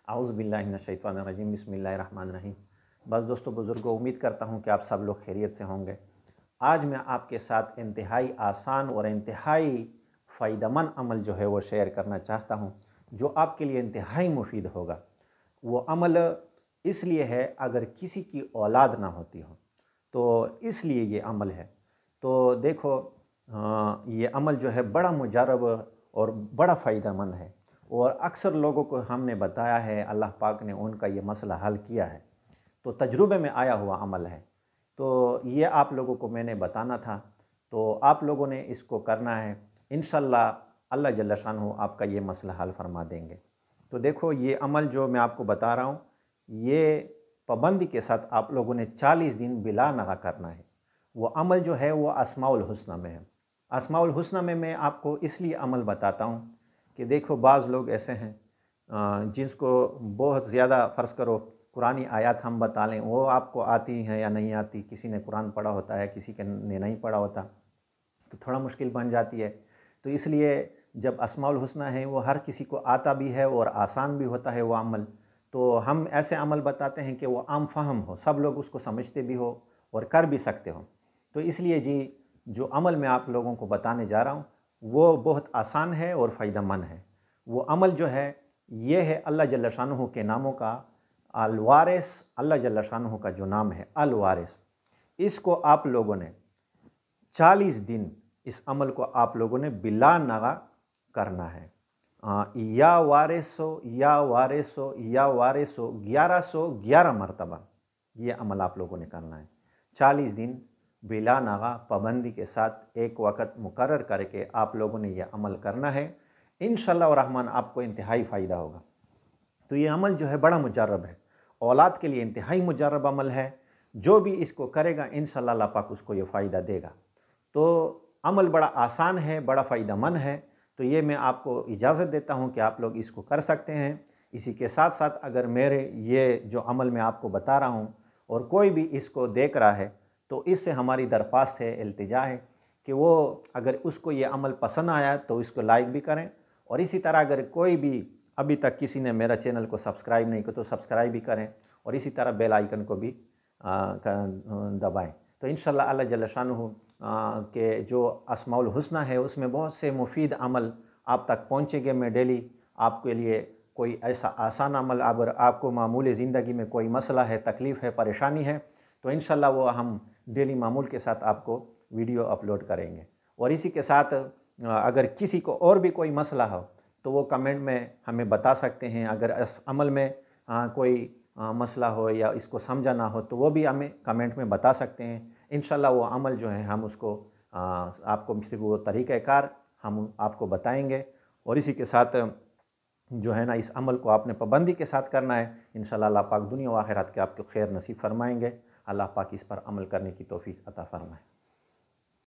आउज़ु बिल्लाहि मिनश शैतानिर रजीम बिस्मिल्लाहिर रहमानिर रहीम। बस दोस्तों बुज़ुर्गों, उम्मीद करता हूँ कि आप सब लोग खैरियत से होंगे। आज मैं आपके साथ इंतहाई आसान और इंतहाई फ़ायदेमंद अमल जो है वो शेयर करना चाहता हूँ, जो आपके लिए इंतहाई मुफीद होगा। वो अमल इसलिए है अगर किसी की औलाद ना होती हो, तो इसलिए ये अमल है। तो देखो, ये अमल जो है बड़ा मुजरब और बड़ा फ़ायदेमंद है, और अक्सर लोगों को हमने बताया है, अल्लाह पाक ने उनका ये मसला हल किया है। तो तजुर्बे में आया हुआ अमल है, तो ये आप लोगों को मैंने बताना था। तो आप लोगों ने इसको करना है, इंशाअल्लाह अल्लाह जल्ल शानहू आपका ये मसला हल फरमा देंगे। तो देखो, ये अमल जो मैं आपको बता रहा हूँ, ये पाबंदी के साथ आप लोगों ने 40 दिन बिला नगा करना है। वो अमल जो है वो अस्माउल हुस्ना में है। अस्माउल हुस्ना में मैं आपको इसलिए अमल बताता हूँ कि देखो, बाज़ लोग ऐसे हैं जिसको बहुत ज़्यादा फ़र्ज़ करो कुरानी आयत हम बता लें, वो आपको आती हैं या नहीं आती। किसी ने कुरान पढ़ा होता है, किसी के ने नहीं पढ़ा होता, तो थोड़ा मुश्किल बन जाती है। तो इसलिए जब अस्माउल हुस्ना है वो हर किसी को आता भी है और आसान भी होता है वो अमल, तो हम ऐसे अमल बताते हैं कि वो आम फ़हम हो, सब लोग उसको समझते भी हो और कर भी सकते हो। तो इसलिए जी, जो अमल मैं आप लोगों को बताने जा रहा हूँ वो बहुत आसान है और फ़ायदेमंद है। वो अमल जो है ये है अल्लाह जल्ल शानहू के नामों का अल वारिस। अल्लाह जल्ल शानहू का जो नाम है अल वारिस, इसको आप लोगों ने 40 दिन इस अमल को आप लोगों ने बिला नगा करना है। या वारिसो या वारिसो या वारिसो 1111 मरतबा ये अमल आप लोगों ने करना है। 40 दिन बिला नगा पाबंदी के साथ एक वक़्त मुकर्रर करके आप लोगों ने यह अमल करना है। इंशाअल्लाह रहमान आपको इंतहाई फ़ायदा होगा। तो ये अमल जो है बड़ा मुजर्रब है, औलाद के लिए इंतहाई मुजर्रब अमल है। जो भी इसको करेगा इंशाअल्लाह अल्लाह पाक उसको ये फ़ायदा देगा। तो अमल बड़ा आसान है, बड़ा फ़ायदेमंद है। तो ये मैं आपको इजाज़त देता हूँ कि आप लोग इसको कर सकते हैं। इसी के साथ साथ अगर मेरे ये जो अमल मैं आपको बता रहा हूँ और कोई भी इसको देख रहा है, तो इससे हमारी दरख्वास्त है, इल्तिजा है कि वो अगर उसको ये अमल पसंद आया तो इसको लाइक भी करें। और इसी तरह अगर कोई भी अभी तक किसी ने मेरा चैनल को सब्सक्राइब नहीं किया तो सब्सक्राइब भी करें, और इसी तरह बेल आइकन को भी दबाएं। तो इंशाअल्लाह अल्लाह जल्ल शानहू के जो अस्माउल हुस्ना है उसमें बहुत से मुफीद अमल आप तक पहुँचेंगे। मैं डेली आपके लिए कोई ऐसा आसान अमल, अगर आपको मामूली ज़िंदगी में कोई मसला है, तकलीफ़ है, परेशानी है, तो इंशाअल्लाह वो हम डेली मामूल के साथ आपको वीडियो अपलोड करेंगे। और इसी के साथ अगर किसी को और भी कोई मसला हो तो वो कमेंट में हमें बता सकते हैं। अगर इस अमल में कोई मसला हो या इसको समझा ना हो तो वो भी हमें कमेंट में बता सकते हैं। इंशाअल्लाह वो अमल जो है हम उसको आपको सिर्फ वो तरीक़ाकार हम आपको बताएंगे। और इसी के साथ जो है ना, इस अमल को आपने पाबंदी के साथ करना है। इंशाअल्लाह अल्लाह पाक दुनिया व आखिरत के आपको खैर नसीब फरमाएंगे। अल्लाह पाक इस पर अमल करने की तौफीक अता फरमाए।